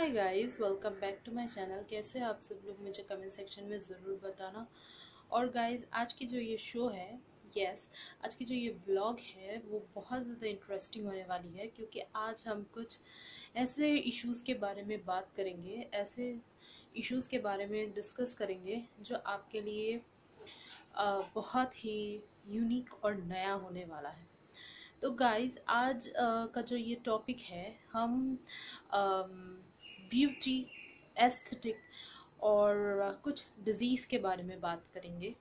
Hi guys, welcome back to my channel. कैसे हैं आप सब लोग? मुझे कमेंट सेक्शन में ज़रूर बताना। और गाइस, आज की जो ये शो है, आज की जो ये व्लॉग है वो बहुत ज़्यादा इंटरेस्टिंग होने वाली है, क्योंकि आज हम कुछ ऐसे इश्यूज़ के बारे में बात करेंगे, ऐसे इश्यूज़ के बारे में डिस्कस करेंगे जो आपके लिए बहुत ही यूनिक और नया होने वाला है। तो गाइस, आज का जो ये टॉपिक है, हम ब्यूटी, एस्थेटिक और कुछ डिजीज़ के बारे में बात करेंगे,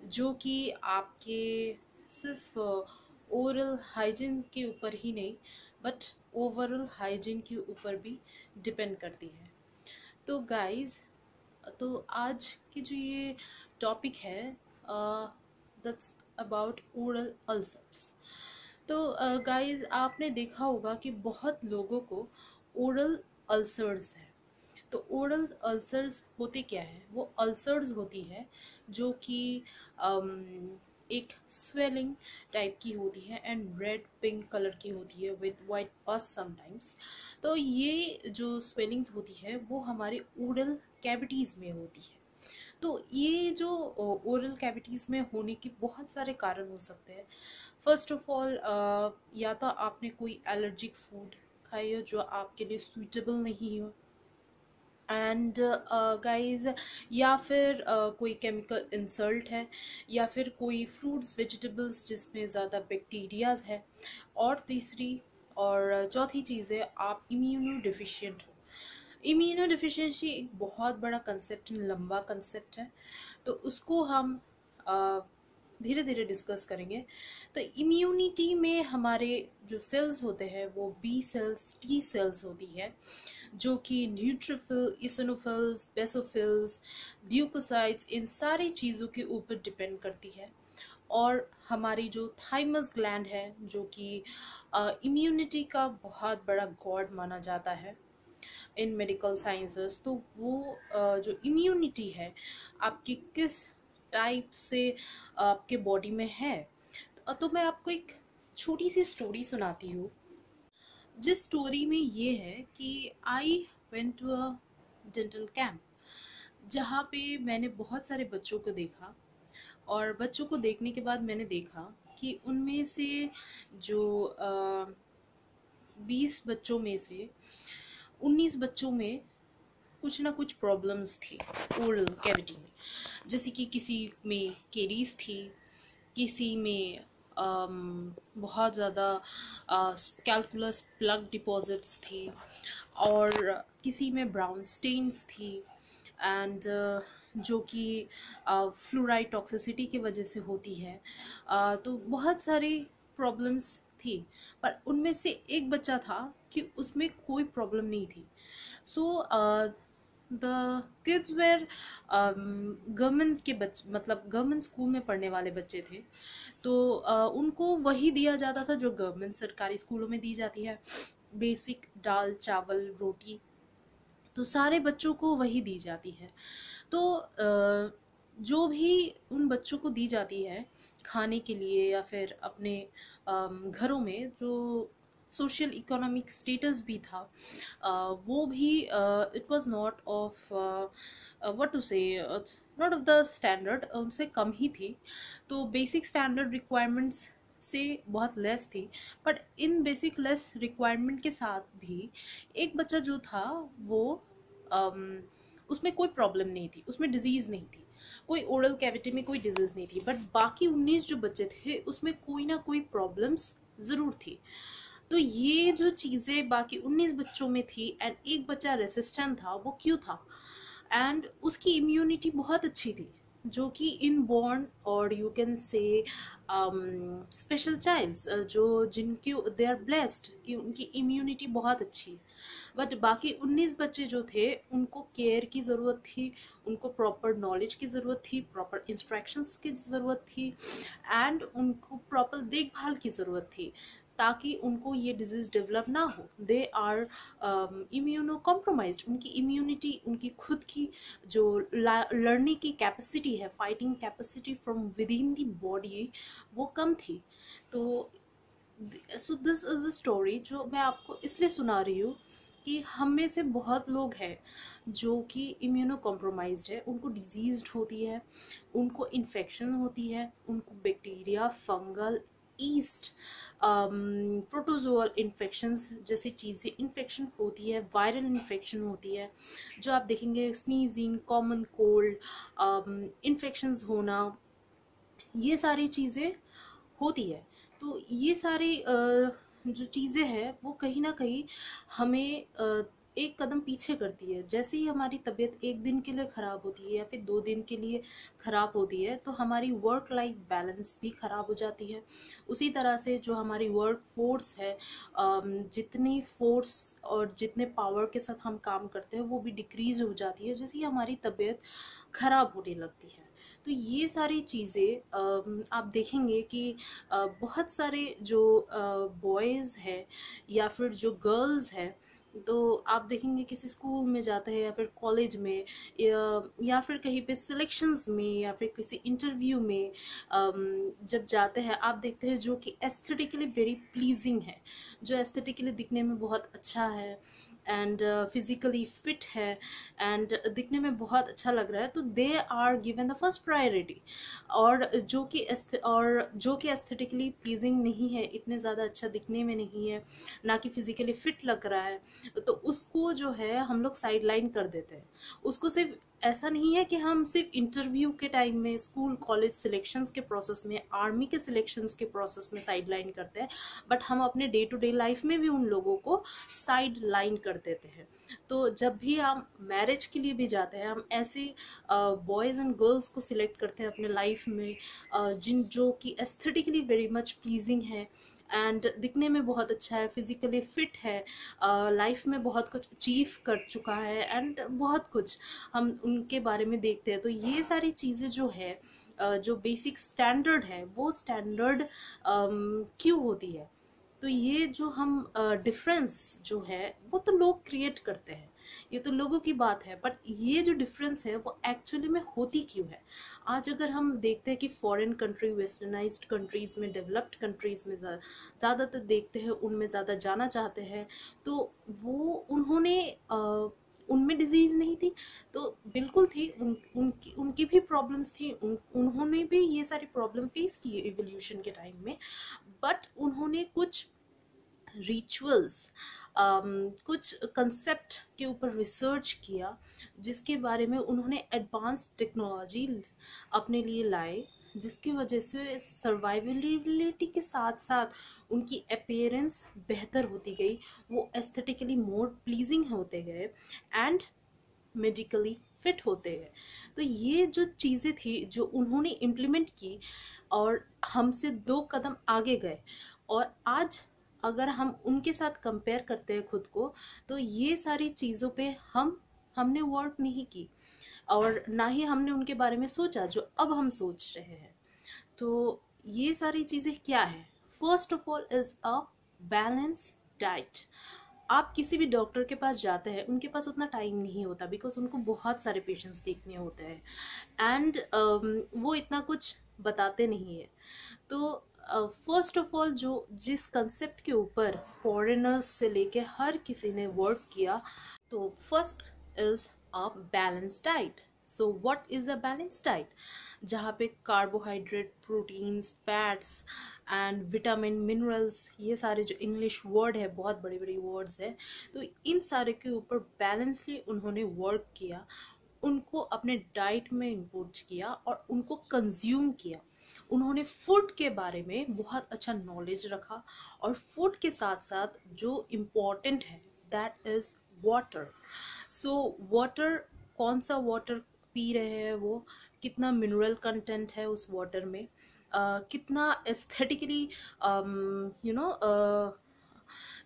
जो कि आपके सिर्फ ओरल हाइजीन के ऊपर ही नहीं, बट ओवरऑल हाइजीन के ऊपर भी डिपेंड करती है। तो गाइस, तो आज की जो ये टॉपिक है, दैट्स अबाउट ओरल अल्सर्स। तो गाइस, आपने देखा होगा कि बहुत लोगों को ओरल अल्सर्स है। तो ओरल अल्सर्स होते क्या है? वो अल्सर्स होती है जो कि एक स्वेलिंग टाइप की होती है एंड रेड पिंक कलर की होती है विद वाइट पस समटाइम्स। तो ये जो स्वेलिंग्स होती है वो हमारे ओरल कैविटीज़ में होती है। तो ये जो ओरल कैविटीज़ में होने के बहुत सारे कारण हो सकते हैं। फर्स्ट ऑफ ऑल, या तो आपने कोई एलर्जिक फूड खाई हो जो आपके लिए सूटेबल नहीं हो, एंड गाइस, या फिर कोई केमिकल इंसल्ट है, या फिर कोई फ्रूट्स वेजिटेबल्स जिसमें ज़्यादा बैक्टीरियाज है, और तीसरी और चौथी चीज़ है, आप इम्यूनो डिफिशिएंट हो। इम्यूनो डिफिशिएंसी एक बहुत बड़ा कंसेप्ट, लंबा कंसेप्ट है, तो उसको हम धीरे धीरे डिस्कस करेंगे। तो इम्यूनिटी में हमारे जो सेल्स होते हैं वो बी सेल्स, टी सेल्स होती है, जो कि न्यूट्रोफिल, इसिनोफिल्स, बेसोफिल्स, ल्यूकोसाइट्स, इन सारी चीज़ों के ऊपर डिपेंड करती है। और हमारी जो थाइमस ग्लैंड है, जो कि इम्यूनिटी का बहुत बड़ा गॉड माना जाता है इन मेडिकल साइंसेस। तो वो जो इम्यूनिटी है आपकी किस टाइप से आपके बॉडी में है। तो मैं आपको एक छोटी सी स्टोरी सुनाती हूँ, जिस स्टोरी में ये है कि I went to a dental camp, जहाँ पे मैंने बहुत सारे बच्चों को देखा। और बच्चों को देखने के बाद मैंने देखा कि उनमें से जो 20 बच्चों में से 19 बच्चों में कुछ ना कुछ प्रॉब्लम्स थी ओरल कैविटी में। जैसे कि किसी में केरीज थी, किसी में बहुत ज़्यादा कैलकुलस प्लग डिपॉजिट्स थी, और किसी में ब्राउन स्टेन्स थी, एंड जो कि फ्लोराइड टॉक्सिसिटी की वजह से होती है। तो बहुत सारी प्रॉब्लम्स थी, पर उनमें से एक बच्चा था कि उसमें कोई प्रॉब्लम नहीं थी। So the kids were government के बच्चे, मतलब गवर्नमेंट स्कूल में पढ़ने वाले बच्चे थे। तो उनको वही दिया जाता था जो गवर्नमेंट सरकारी स्कूलों में दी जाती है, बेसिक दाल चावल रोटी। तो सारे बच्चों को वही दी जाती है। तो जो भी उन बच्चों को दी जाती है खाने के लिए, या फिर अपने घरों में जो सोशल इकोनॉमिक स्टेटस भी था, वो भी it was not of what to say, not of the standard, उनसे कम ही थी। तो बेसिक स्टैंडर्ड रिक्वायरमेंट्स से बहुत लेस थी। But in basic less requirement के साथ भी एक बच्चा जो था वो उसमें कोई प्रॉब्लम नहीं थी, उसमें डिजीज़ नहीं थी, कोई ओरल कैविटी में कोई डिजीज़ नहीं थी। बट बाकी 19 जो बच्चे थे उसमें कोई ना कोई प्रॉब्लम्स ज़रूर थी। तो ये जो चीज़ें बाकी 19 बच्चों में थी एंड एक बच्चा रेसिस्टेंट था, वो क्यों था? एंड उसकी इम्यूनिटी बहुत अच्छी थी, जो कि इनबॉर्न, और you can say special childs, जो जिनकी दे आर ब्लेस्ड कि उनकी इम्यूनिटी बहुत अच्छी है। बट बाकी 19 बच्चे जो थे उनको केयर की ज़रूरत थी, उनको प्रॉपर नॉलेज की ज़रूरत थी, प्रॉपर इंस्ट्रक्शंस की ज़रूरत थी, एंड उनको प्रॉपर देखभाल की ज़रूरत थी, ताकि उनको ये डिजीज़ डेवलप ना हो। दे आर इम्यूनो कॉम्प्रोमाइज्ड, उनकी इम्यूनिटी, उनकी खुद की जो लड़ने की कैपेसिटी है, fighting capacity from with in the body, वो कम थी। तो so this is a story जो मैं आपको इसलिए सुना रही हूँ कि हम में से बहुत लोग हैं जो कि इम्यूनो कॉम्प्रोमाइज्ड है, उनको डिजीज्ड होती है, उनको इन्फेक्शन होती है, उनको bacteria, fungal, east, protozoal infections जैसी चीज़ें इन्फेक्शन होती है, वायरल इन्फेक्शन होती है, जो आप देखेंगे स्नीजिंग, कॉमन कोल्ड, इन्फेक्शंस होना, ये सारी चीज़ें होती है। तो ये सारी जो चीज़ें हैं वो कहीं ना कहीं हमें एक कदम पीछे करती है। जैसे ही हमारी तबीयत एक दिन के लिए ख़राब होती है या फिर 2 दिन के लिए ख़राब होती है तो हमारी वर्क लाइफ बैलेंस भी ख़राब हो जाती है। उसी तरह से जो हमारी वर्क फोर्स है, जितनी फोर्स और जितने पावर के साथ हम काम करते हैं वो भी डिक्रीज हो जाती है, जैसे ही हमारी तबीयत ख़राब होने लगती है। तो ये सारी चीज़ें आप देखेंगे कि बहुत सारे जो बॉयज़ है या फिर जो गर्ल्स है, तो आप देखेंगे किसी स्कूल में जाते हैं या फिर कॉलेज में या फिर कहीं पे सिलेक्शंस में या फिर किसी इंटरव्यू में जब जाते हैं, आप देखते हैं जो कि एस्थेटिकली वेरी प्लीजिंग है, जो एस्थेटिकली दिखने में बहुत अच्छा है एंड फिजिकली फिट है एंड दिखने में बहुत अच्छा लग रहा है, तो they are given the first priority. और जो कि एस्थेटिकली प्लीजिंग नहीं है, इतने ज़्यादा अच्छा दिखने में नहीं है, ना कि फिजिकली फिट लग रहा है, तो उसको जो है हम लोग साइड लाइन कर देते हैं। उसको सिर्फ ऐसा नहीं है कि हम सिर्फ इंटरव्यू के टाइम में, स्कूल कॉलेज सिलेक्शंस के प्रोसेस में, आर्मी के सिलेक्शंस के प्रोसेस में साइड लाइन करते हैं, बट हम अपने डे टू डे लाइफ में भी उन लोगों को साइड लाइन कर देते हैं। तो जब भी हम मैरिज के लिए भी जाते हैं, हम ऐसे बॉयज़ एंड गर्ल्स को सिलेक्ट करते हैं अपने लाइफ में जिन जो कि एस्थेटिकली वेरी मच प्लीजिंग है एंड दिखने में बहुत अच्छा है, फिजिकली फिट है, लाइफ में बहुत कुछ अचीव कर चुका है एंड बहुत कुछ हम उनके बारे में देखते हैं। तो ये सारी चीज़ें जो है जो बेसिक स्टैंडर्ड है, वो स्टैंडर्ड क्यों होती है? तो ये जो हम डिफरेंस जो है वो तो लोग क्रिएट करते हैं, ये तो लोगों की बात है, बट ये जो डिफरेंस है वो एक्चुअली में होती क्यों है? आज अगर हम देखते हैं कि फॉरेन कंट्री, वेस्टर्नाइज्ड कंट्रीज में, डेवलप्ड कंट्रीज में ज़्यादातर देखते हैं, उनमें ज़्यादा जाना चाहते हैं, तो वो उन्होंने उनमें डिजीज नहीं थी, तो बिल्कुल थी, उनकी भी प्रॉब्लम्स थी, उन्होंने भी ये सारी प्रॉब्लम फेस की इवोल्यूशन के टाइम में, बट उन्होंने कुछ रिचुअल्स, कुछ कंसेप्ट के ऊपर रिसर्च किया, जिसके बारे में उन्होंने एडवांस टेक्नोलॉजी अपने लिए लाए, जिसकी वजह से सर्वाइवलिटी के साथ साथ उनकी अपीयरेंस बेहतर होती गई, वो एस्थेटिकली मोर प्लीजिंग होते गए एंड मेडिकली फिट होते गए। तो ये जो चीज़ें थी जो उन्होंने इम्प्लीमेंट की और हमसे 2 कदम आगे गए, और आज अगर हम उनके साथ कंपेयर करते हैं खुद को, तो ये सारी चीज़ों पे हमने वर्क नहीं की और ना ही हमने उनके बारे में सोचा जो अब हम सोच रहे हैं। तो ये सारी चीज़ें क्या है? First of all is a balance diet. आप किसी भी डॉक्टर के पास जाते हैं, उनके पास उतना टाइम नहीं होता, बिकॉज उनको बहुत सारे पेशेंट्स देखने होते हैं एंड वो इतना कुछ बताते नहीं है। तो फर्स्ट ऑफ ऑल जो जिस कंसेप्ट के ऊपर फॉरेनर्स से लेके हर किसी ने वर्क किया, तो first is a balance diet. So what is a balance diet? जहाँ पे carbohydrate, proteins, fats and vitamin, minerals, ये सारे जो इंग्लिश वर्ड है, बहुत बड़ी बड़ी वर्ड्स है, तो इन सारे के ऊपर बैलेंसली उन्होंने वर्क किया, उनको अपने डाइट में इंक्लूड किया और उनको कंज्यूम किया। उन्होंने फूड के बारे में बहुत अच्छा नॉलेज रखा, और फूड के साथ साथ जो इम्पोर्टेंट है that is water. So water, कौन सा वाटर पी रहे हैं वो, कितना मिनरल कंटेंट है उस वाटर में, कितना एस्थेटिकली यू नो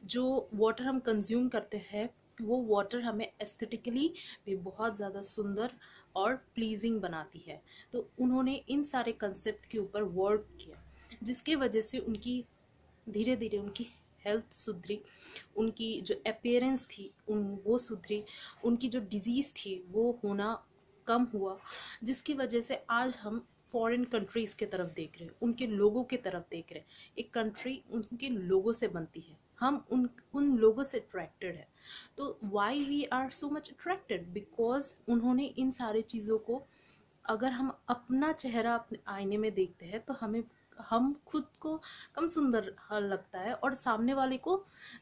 जो वाटर हम कंज्यूम करते हैं वो वाटर हमें एस्थेटिकली भी बहुत ज़्यादा सुंदर और प्लीजिंग बनाती है। तो उन्होंने इन सारे कंसेप्ट के ऊपर वर्क किया, जिसके वजह से उनकी धीरे धीरे उनकी हेल्थ सुधरी, उनकी जो अपीयरेंस थी वो सुधरी, उनकी जो डिजीज़ थी वो होना कम हुआ, जिसकी वजह से आज हम फॉरेन कंट्रीज़ के तरफ देख रहे हैं, उनके लोगों के तरफ देख रहे हैं। एक कंट्री उनके लोगों से बनती है, हम उन लोगों से अट्रैक्टेड है। तो why we are so much attracted, because उन्होंने इन सारी चीज़ों को, अगर हम अपना चेहरा अपने आईने में देखते हैं तो हम खुद को कम सुंदर लगता है और सामने वाले को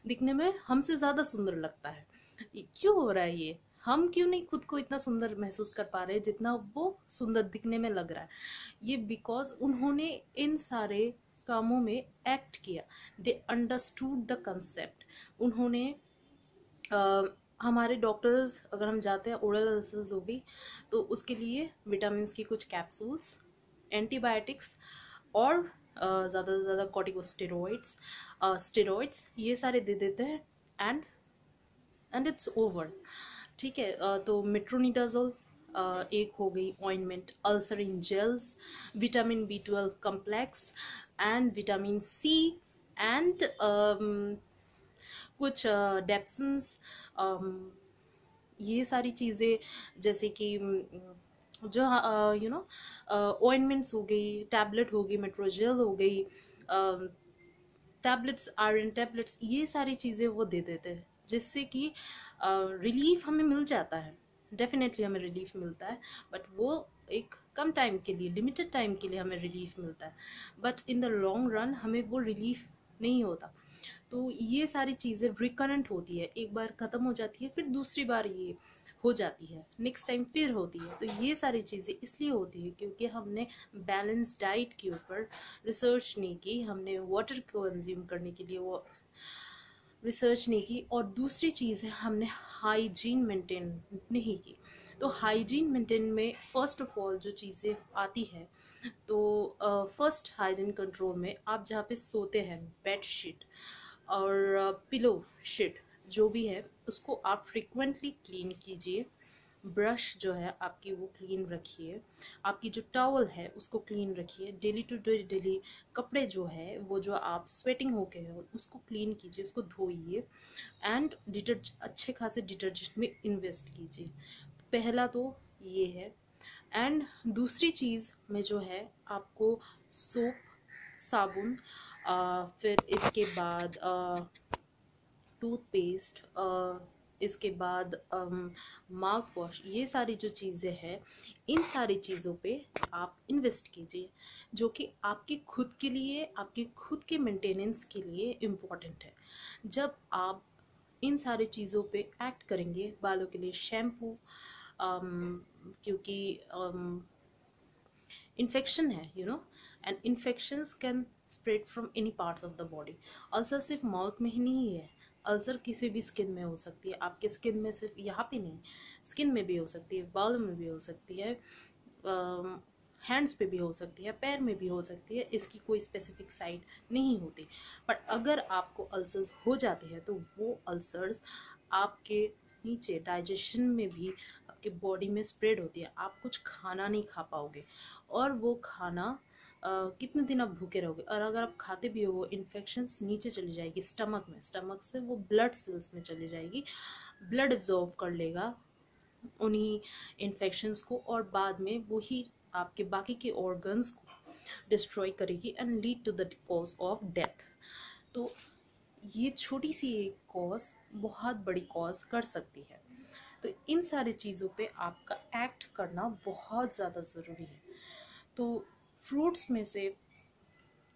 दिखने में हमसे ज़्यादा सुंदर लगता है। क्यों हो रहा है ये? हम क्यों नहीं खुद को इतना सुंदर महसूस कर पा रहे जितना वो सुंदर दिखने में लग रहा है? ये बिकॉज उन्होंने इन सारे कामों में एक्ट किया, दे अंडरस्टूड द कंसेप्ट। उन्होंने हमारे डॉक्टर्स, अगर हम जाते हैं ओरल अल्सर्स हो गई तो उसके लिए विटामिन की कुछ कैप्सूल्स, एंटीबायोटिक्स और ज़्यादा से ज़्यादा कॉर्टिकोस्टेरॉइड्स, स्टेरॉइड्स, ये सारे दे देते हैं एंड इट्स ओवर। ठीक है। तो मेट्रोनिडाजोल एक हो गई ऑइंटमेंट, अल्सरिन gels, vitamin B12 complex and vitamin C and कुछ डेप्सन्स, ये सारी चीज़ें जैसे कि जो यू नो ऑइंटमेंट्स हो गई, टैबलेट हो गई, मेट्रोजेल हो गई, टैबलेट्स, आयरन टैबलेट्स, ये सारी चीज़ें वो दे देते हैं जिससे कि रिलीफ हमें मिल जाता है। डेफिनेटली हमें रिलीफ मिलता है, बट वो एक कम टाइम के लिए, लिमिटेड टाइम के लिए हमें रिलीफ मिलता है, but in the long run हमें वो रिलीफ नहीं होता। तो ये सारी चीज़ें रिकरेंट होती है, एक बार ख़त्म हो जाती है फिर दूसरी बार ये हो जाती है, नेक्स्ट टाइम फिर होती है। तो ये सारी चीज़ें इसलिए होती है क्योंकि हमने बैलेंस डाइट के ऊपर रिसर्च नहीं की, हमने वाटर को कंज्यूम करने के लिए वो रिसर्च नहीं की, और दूसरी चीज़ है हमने हाइजीन मेंटेन नहीं की। तो हाइजीन मेंटेन में फर्स्ट ऑफ ऑल जो चीज़ें आती है, तो फर्स्ट हाइजीन कंट्रोल में आप जहाँ पे सोते हैं, बेड शीट और पिलो शीट जो भी है उसको आप फ्रिक्वेंटली क्लीन कीजिए। ब्रश जो है आपकी वो क्लीन रखिए, आपकी जो टॉवल है उसको क्लीन रखिए, डेली टू डेली कपड़े जो है वो जो आप स्वेटिंग होके है उसको क्लीन कीजिए, उसको धोइए एंड अच्छे खासे डिटर्जेंट में इन्वेस्ट कीजिए। पहला तो ये है। एंड दूसरी चीज़ में जो है आपको सोप, साबुन, फिर इसके बाद टूथपेस्ट, इसके बाद माउथ वॉश, ये सारी जो चीज़ें हैं इन सारी चीज़ों पे आप इन्वेस्ट कीजिए, जो कि आपके खुद के लिए, आपके खुद के मेंटेनेंस के लिए इम्पॉर्टेंट है। जब आप इन सारी चीज़ों पे एक्ट करेंगे, बालों के लिए शैम्पू, क्योंकि इन्फेक्शन है and infections can spread from any parts of the body. Ulcer सिर्फ माउथ में ही नहीं है, अल्सर किसी भी स्किन में हो सकती है, आपके स्किन में सिर्फ यहाँ पे नहीं, स्किन में भी हो सकती है, बालों में भी हो सकती है, हैंड्स पे भी हो सकती है, पैर में भी हो सकती है, इसकी कोई स्पेसिफिक साइट नहीं होती। बट अगर आपको अल्सर्स हो जाते हैं तो वो अल्सर्स आपके नीचे डाइजेशन में भी आपके बॉडी में स्प्रेड होती है, आप कुछ खाना नहीं खा पाओगे और वो खाना कितने दिन आप भूखे रहोगे, और अगर आप खाते भी हो वो इन्फेक्शंस नीचे चली जाएगी स्टमक में, स्टमक से वो ब्लड सेल्स में चली जाएगी, ब्लड एब्जॉर्ब कर लेगा उन्हीं इन्फेक्शंस को और बाद में वही आपके बाकी के ऑर्गन्स को डिस्ट्रॉय करेगी and lead to the cause of death. तो ये छोटी सी एक कॉज बहुत बड़ी कॉज कर सकती है। तो इन सारी चीज़ों पे आपका एक्ट करना बहुत ज़्यादा ज़रूरी है। तो फ्रूट्स में से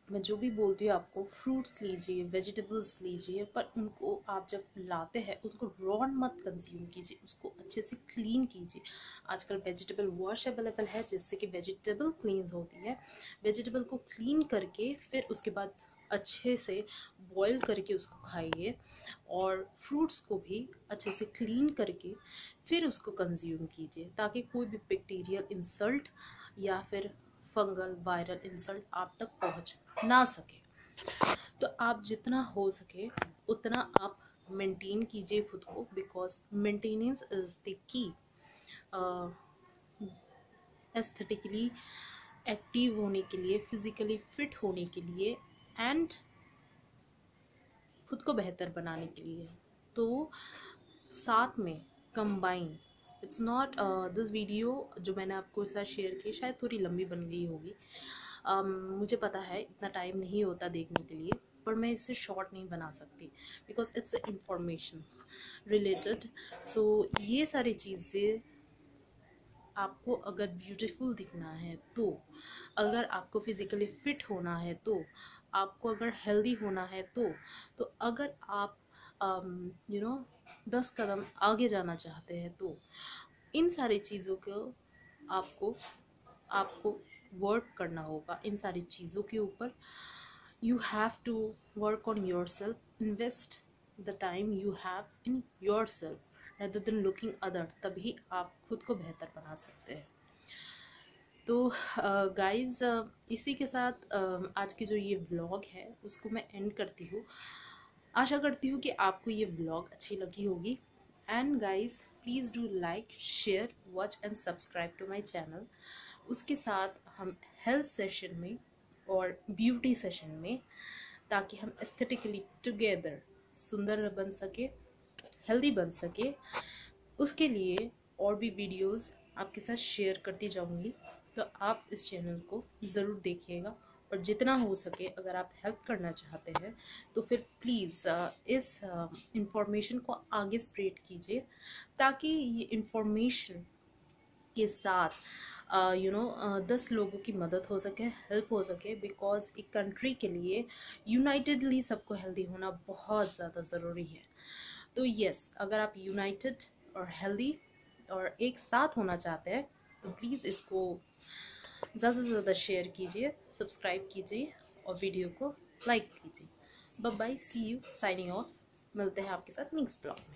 मैं जो भी बोलती हूँ आपको, फ्रूट्स लीजिए, वेजिटेबल्स लीजिए, पर उनको आप जब लाते हैं उसको रॉ मत कंज्यूम कीजिए, उसको अच्छे से क्लीन कीजिए। आजकल वेजिटेबल वॉश अवेलेबल है जिससे कि वेजिटेबल क्लीन होती है। वेजिटेबल को क्लीन करके फिर उसके बाद अच्छे से बॉईल करके उसको खाइए, और फ्रूट्स को भी अच्छे से क्लीन करके फिर उसको कंज्यूम कीजिए, ताकि कोई भी बैक्टीरियल इंसल्ट या फिर फंगल वायरल इंसल्ट आप तक पहुंच ना सके। तो आप जितना हो सके उतना आप मेंटेन कीजिए खुद को, because maintenance is the key aesthetically active होने के लिए, फिजिकली फिट होने के लिए एंड खुद को बेहतर बनाने के लिए। तो साथ में combine, it's not this video जो मैंने आपको साथ शेयर की शायद थोड़ी लंबी बन गई होगी, मुझे पता है इतना टाइम नहीं होता देखने के लिए, पर मैं इसे शॉर्ट नहीं बना सकती बिकॉज इट्स इंफॉर्मेशन रिलेटेड। सो ये सारी चीज़ें, आपको अगर ब्यूटीफुल दिखना है तो, अगर आपको फिजिकली फिट होना है तो, आपको अगर हेल्दी होना है तो अगर आप 10 कदम आगे जाना चाहते हैं तो इन सारी चीज़ों को आपको आपको वर्क करना होगा। इन सारी चीज़ों के ऊपर you have to work on yourself, invest the time you have in yourself rather than looking other, तभी आप खुद को बेहतर बना सकते हैं। तो गाइस इसी के साथ आज की जो ये व्लॉग है उसको मैं एंड करती हूँ। आशा करती हूँ कि आपको ये व्लॉग अच्छी लगी होगी। And guys please do like, share, watch and subscribe to my channel. उसके साथ हम हेल्थ सेशन में और ब्यूटी सेशन में, ताकि हम एस्थेटिकली टुगेदर सुंदर बन सके, हेल्दी बन सके, उसके लिए और भी वीडियोस आपके साथ शेयर करती जाऊंगी। तो आप इस चैनल को ज़रूर देखिएगा और जितना हो सके अगर आप हेल्प करना चाहते हैं तो फिर प्लीज़ इस इंफॉर्मेशन को आगे स्प्रेड कीजिए, ताकि ये इंफॉर्मेशन के साथ 10 लोगों की मदद हो सके, हेल्प हो सके। बिकॉज एक कंट्री के लिए यूनाइटेडली सबको हेल्दी होना बहुत ज़्यादा ज़रूरी है। तो यस, अगर आप यूनाइटेड और हेल्दी और एक साथ होना चाहते हैं तो प्लीज़ इसको ज़्यादा से ज़्यादा शेयर कीजिए, सब्सक्राइब कीजिए और वीडियो को लाइक कीजिए। Bye bye, see you, signing off. मिलते हैं आपके साथ नेक्स्ट ब्लॉग में।